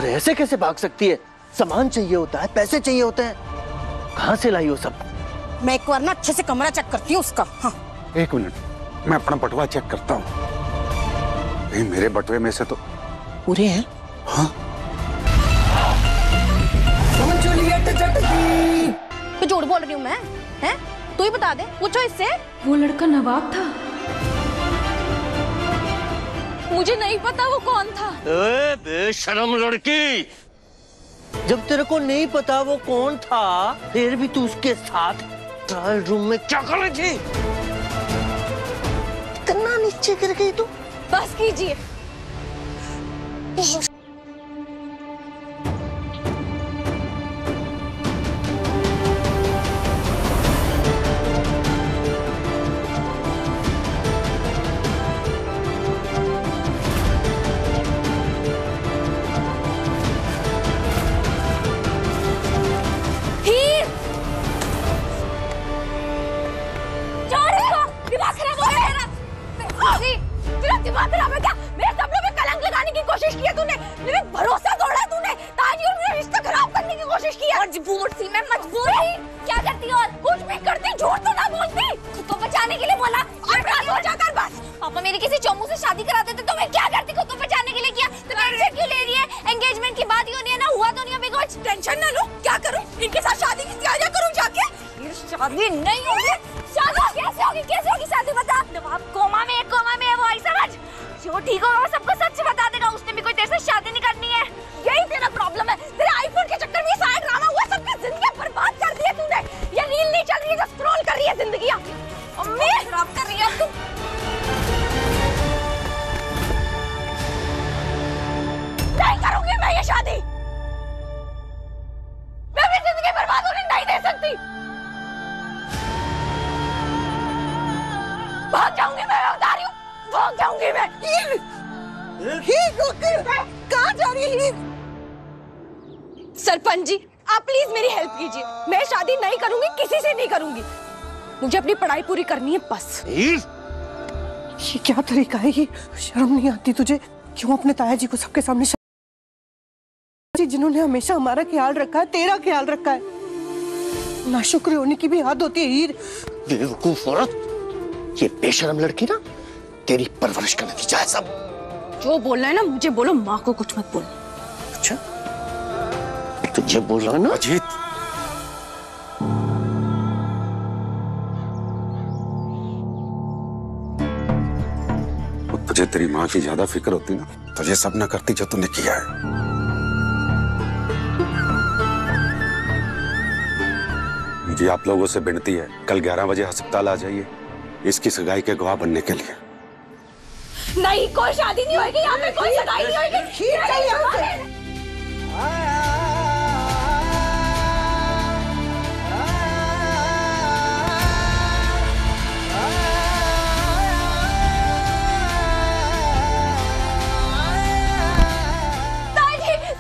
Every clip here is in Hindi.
पर ऐसे कैसे भाग सकती है? सामान चाहिए होता है, पैसे चाहिए होते हैं, कहाँ से लाई वो सब? मैं एक बार ना अच्छे से कमरा चेक करती हूँ उसका। हाँ। एक मिनट, मैं अपना बटुआ चेक करता हूँ। नहीं, मेरे बटुए में से तो पूरे हैं। हाँ। तो झूठ बोल रही हूँ मैं? हैं? तू ही बता दे, पूछो इससे। वो लड़का नवाब था। मुझे नहीं पता वो कौन था। ए बेशरम लड़की, जब तेरे को नहीं पता वो कौन था, फिर भी तू उसके साथ ट्रायल रूम में क्या कर रही थी? इतना नीचे गिर गई तू? बस कीजिए। दिमाग खराब है क्या? मेरे सपनों में कलंक लगाने की कोशिश की है तूने, मेरे भरोसा तोड़ा तूने, ताजी और मेरा रिश्ता खराब करने की कोशिश की है। मजबूर थी मैं, मजबूर थी। क्या करती और? कुछ भी करती, झूठ तो ना बोलती। खुद को बचाने के लिए बोला और रात हो जाकर बस। पापा मेरी किसी चौमू से शादी करा देते तो मैं क्या करती? खुद को बचाने के लिए किया तो टेंशन क्यों ले रही है? एंगेजमेंट की बात ही होनी है ना, हुआ तो नहीं अभी कुछ। टेंशन ना लो, क्या करूं? इनके साथ शादी की तैयारियां करूं जाके? शादी नहीं होगी। शादी कैसे होगी? कैसे होगी शादी? बता। नवाब कोमा में है वो, आई समझ। जो ठीक होगा वो सबको सच बता देगा। उसने भी कोई तेरे से शादी नहीं करनी है। यही तेरा प्रॉब्लम है। तेरे आईफोन के चक्कर में सारा ड्रामा हुआ, सबकी जिंदगी बर्बाद कर दी है तूने। ये रील नहीं चल रही है जो स्क्रॉल कर रही है जिंदगी। अम्मी खराब कर रही है तू। नहीं करूंगी मैं ये शादी। मैं अपनी जिंदगी बर्बाद होने नहीं दे सकती। भाग जाऊंगी मैं, बता रही हूँ, भाग जाऊंगी मैं। कहाँ जा रही है? सरपंच जी, आप प्लीज मेरी हेल्प कीजिए। मैं शादी नहीं करूंगी, किसी से नहीं करूंगी। मुझे अपनी पढ़ाई पूरी करनी है बस। ये क्या तरीका है? ये शर्म नहीं आती तुझे? क्यों अपने ताया जी को सबके सामने जिन्होंने हमेशा हमारा ख्याल रखा है, तेरा ख्याल रखा है। नाशुक्र होने की भी हद होती है हीर। बेवकूफ औरत, ये बेशरम लड़की ना तेरी परवरिश का नतीजा है सब। जो बोलना है ना मुझे बोलो, माँ को कुछ मत बोलो। अच्छा, तुझे बोल रहा ना? अजीत, तुझे तेरी माँ की ज्यादा फिक्र होती ना, तुझे सब ना करती जो तूने किया है। जी आप लोगों से विनती है, कल 11 बजे अस्पताल आ जाइए इसकी सगाई के गवाह बनने के लिए। नहीं, कोई शादी नहीं होगी यहाँ पे, कोई सगाई नहीं होगी।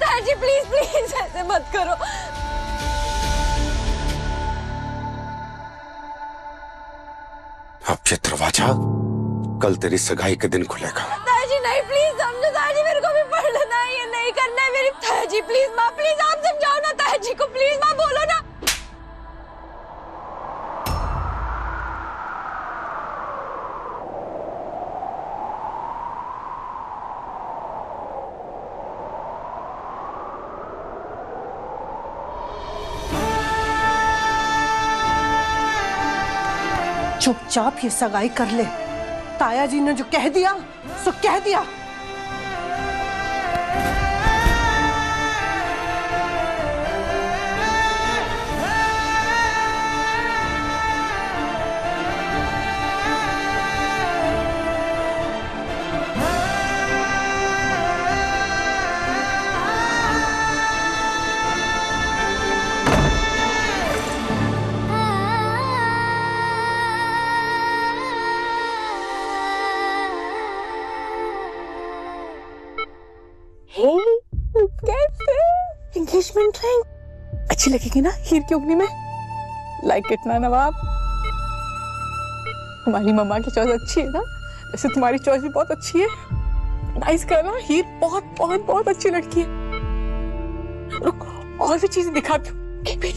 ताजी प्लीज प्लीज ऐसे मत करो। अब ये दरवाजा कल तेरी सगाई के दिन खुलेगा। ताजी नहीं, प्लीज समझो ताजी, मेरे को भी पढ़ना है, ये नहीं करना है मेरी। ताजी प्लीज माँ, प्लीज आप समझाओ ना ताजी को, प्लीज माँ बोलो ना। चुपचाप ये सगाई कर ले। ताया जी ने जो कह दिया सो कह दिया। एंगेजमेंट रिंग अच्छी लगेगी ना हीर की उंगली में? लाइक इट ना नवाब? हमारी मम्मा की चॉइस अच्छी है ना, वैसे तुम्हारी चॉइस भी बहुत अच्छी है। नाइस करना हीर, बहुत बहुत बहुत अच्छी लड़की है। और भी चीजें दिखाती हूँ। वेट।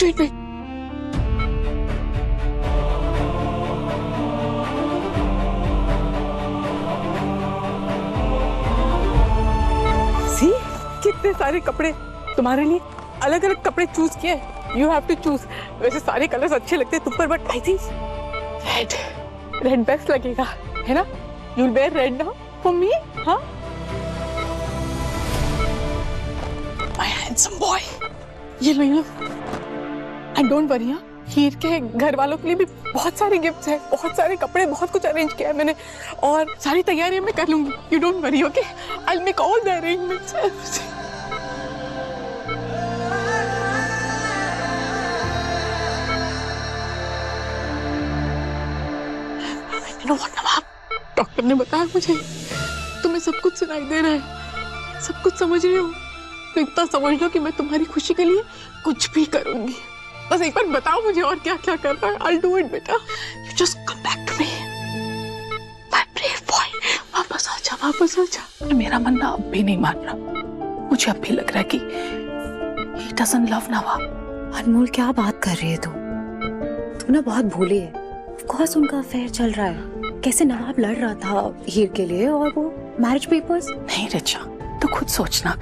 सी, कितने सारे कपड़े तुम्हारे लिए, अलग अलग कपड़े चूज किए। You have to choose. वैसे सारे कलर्स अच्छे लगते हैं तुम पर, but I think red best लगेगा, है ना? You will wear red now for me, हाँ? माय हैंडसम बॉय, ये लो। एंड डोंट वरी, हाँ, हीर के घर वालों के लिए भी बहुत सारे गिफ्ट्स हैं, बहुत सारे कपड़े, बहुत कुछ अरेंज किया है मैंने, और सारी तैयारियां मैं कर लूंगी। You don't worry, okay? I will make all the arrangements. Nawab, doctor ने बताया मुझे तुम्हें सब कुछ सुनाई दे रहा है, सब कुछ समझ रही हो, तो इतना समझ लो कि मैं तुम्हारी खुशी के लिए कुछ भी करूंगी। बस एक बार बताओ मुझे और क्या क्या करना है। I'll do it, बेटा। You just come back to me, my brave boy। वापस आजा। मेरा मन ना अब भी नहीं मान रहा। मुझे अब भी लग रहा है कि he doesn't love नवाब। अनमोल, क्या बात कर रही है तू ना बहुत भूली है। Of course उनका अफेयर चल रहा है। कैसे नवाब लड़ रहा था हीर के लिए, और वो मैरिज पेपर्स। नहीं रिचा, तो खुद सोचना,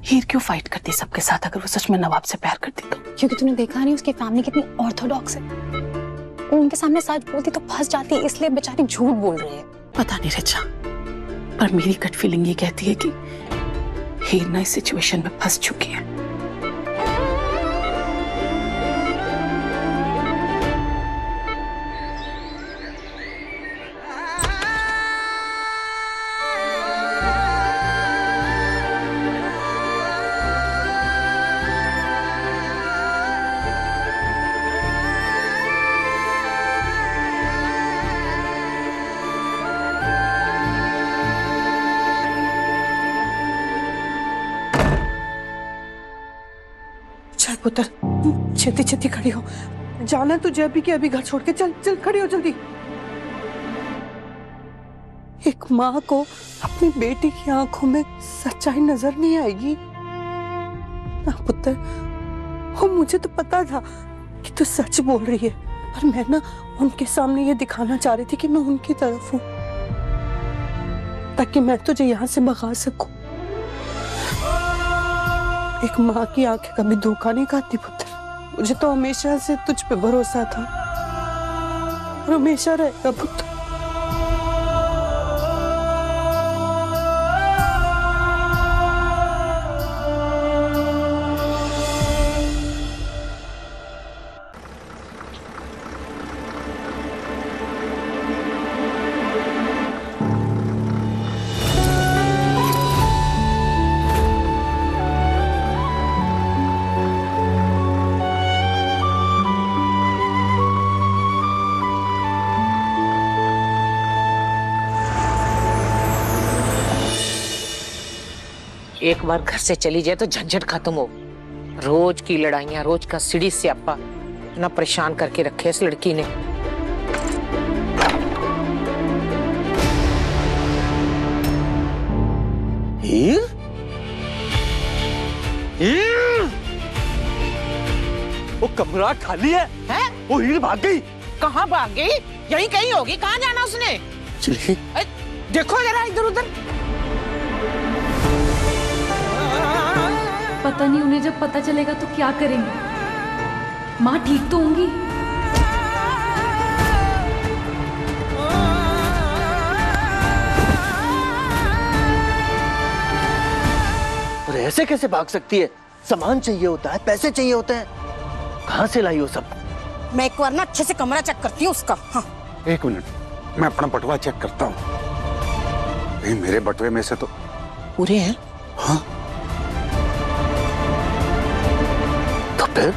हीर क्यों फाइट करती सबके साथ अगर वो सच में नवाब से प्यार करती तो? क्योंकि तूने देखा नहीं उसकी फैमिली कितनी ऑर्थोडॉक्स है। वो उनके सामने सच बोलती तो फंस जाती, इसलिए बेचारी झूठ बोल रही है। पता नहीं रिचा, पर मेरी गट फीलिंग ये कहती है कि हीर ना इस सिचुएशन में फंस चुकी है। चल पुत्र, छेती छेती खड़ी हो, जाना तुझे अभी के अभी घर छोड़ के। चल चल खड़ी हो जल्दी। एक माँ को अपनी बेटी की आंखों में सच्चाई नजर नहीं आएगी ना पुत्र। वो मुझे तो पता था कि तू सच बोल रही है, पर मैं ना उनके सामने ये दिखाना चाह रही थी कि मैं उनकी तरफ हूँ, ताकि मैं तुझे यहाँ से भगा सकूं। एक माँ की आंखें कभी धोखा नहीं खाती पुत्र। मुझे तो हमेशा से तुझ पे भरोसा था और हमेशा रहेगा पुत्र। एक बार घर से चली जाए तो झंझट खत्म हो। रोज की लड़ाइयां, रोज का सीढ़ी स्यापा इतना परेशान करके रखे इस लड़की ने। हीर? हीर? वो कमरा खाली है? वो हीर भाग गई। कहाँ भाग गई? यहीं कहीं होगी। कहाँ जाना उसने? चलिए देखो जरा इधर उधर। पता नहीं उन्हें जब पता चलेगा तो क्या करेंगे। माँ ठीक तो होंगी? और ऐसे कैसे भाग सकती है? सामान चाहिए होता है, पैसे चाहिए होते हैं, कहाँ से लाई वो सब? मैं एक बार ना अच्छे से कमरा चेक करती हूँ उसका। हाँ। एक मिनट, मैं अपना बटुआ चेक करता हूँ। मेरे बटुए में से तो पूरे हैं। हाँ, तो फिर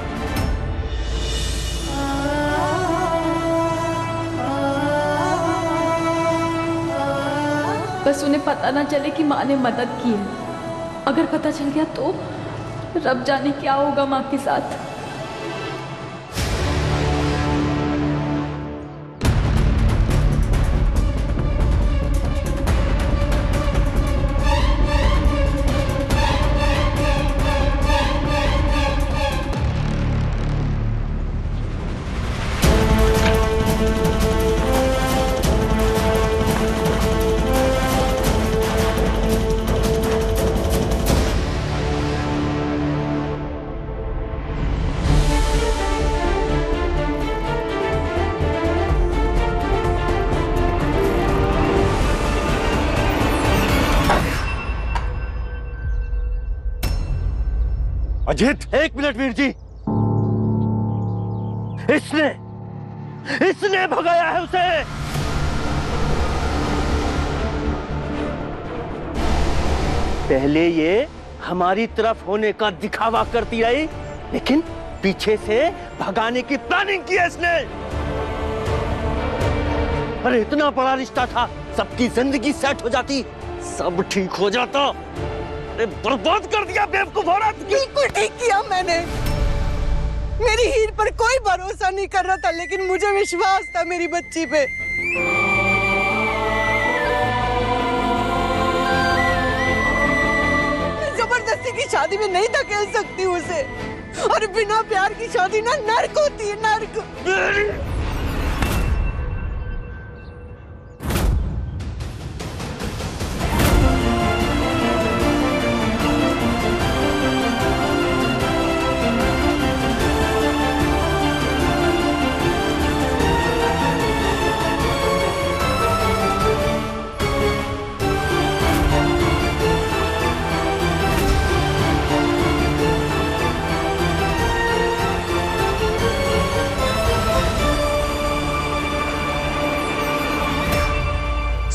बस उन्हें पता ना चले कि माँ ने मदद की है। अगर पता चल गया तो रब जाने क्या होगा माँ के साथ। अजीत, 1 मिनट वीर जी। इसने भगाया है उसे। पहले ये हमारी तरफ होने का दिखावा करती रही, लेकिन पीछे से भगाने की प्लानिंग की है इसने। अरे इतना बड़ा रिश्ता था, सबकी जिंदगी सेट हो जाती, सब ठीक हो जाता। अरे बर्बाद कर दिया बेवकूफ औरत। बिल्कुल ठीक किया मैंने। मेरी हीर पर कोई भरोसा नहीं कर रहा था, लेकिन मुझे विश्वास था मेरी बच्ची पे। जबरदस्ती की शादी में नहीं धकेल सकती उसे, और बिना प्यार की शादी ना नर्क होती है, नर्क।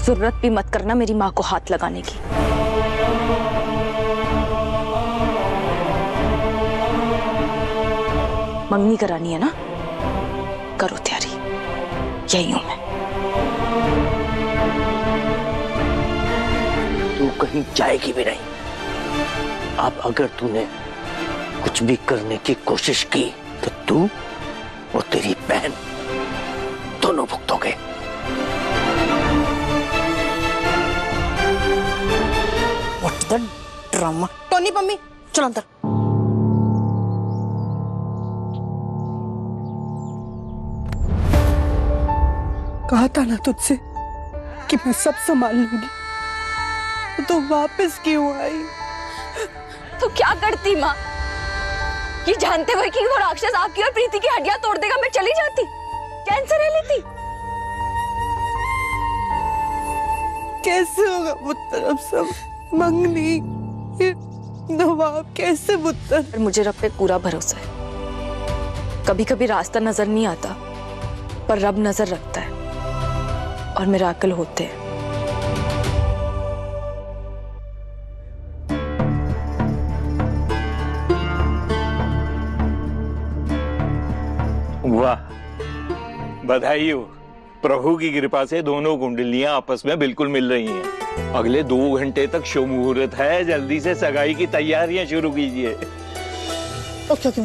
जरूरत भी मत करना मेरी माँ को हाथ लगाने की। मंगनी करानी है ना, करो तैयारी, यही हूं मैं। तू कहीं जाएगी भी नहीं। अब अगर तूने कुछ भी करने की कोशिश की तो तू और तेरी बहन दोनों भुगतोगे। What's the drama? Tony, mummy चलो अंदर। कहा था ना तुझसे कि मैं सब संभाल लूंगी, तो वापस क्यों आई? तो क्या करती माँ, ये जानते हुए कि वो राक्षस आपकी और प्रीति की हड्डियां तोड़ देगा, मैं चली जाती, कैंसर ले लेती। कैसे होगा पुत्र अब सब? मंगनी, ये नवाब, कैसे पुत्र? मुझे रब पे पूरा भरोसा है। कभी कभी रास्ता नजर नहीं आता, पर रब नजर रखता है और मिराकल होते हैं। वाह, बधाई हो। प्रभु की कृपा से दोनों कुंडलियां आपस में बिल्कुल मिल रही हैं। अगले 2 घंटे तक शुभ मुहूर्त है, जल्दी से सगाई की तैयारियां शुरू कीजिए। Okay,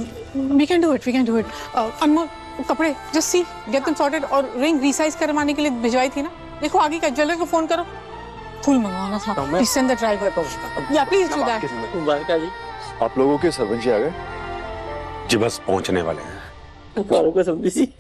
we can do it. Anmol, कपड़े just see get them sorted, और रिंग रीसाइज करवाने के लिए भिजवाई थी ना, देखो आगे का ज्वेलर को फोन करो, फूल मंगवाना था। Please send the driver. या प्लीज डू दैट। आप लोगों के सर्वेंट जी आ गए? जी बस पहुंचने वाले हैं। को समझी।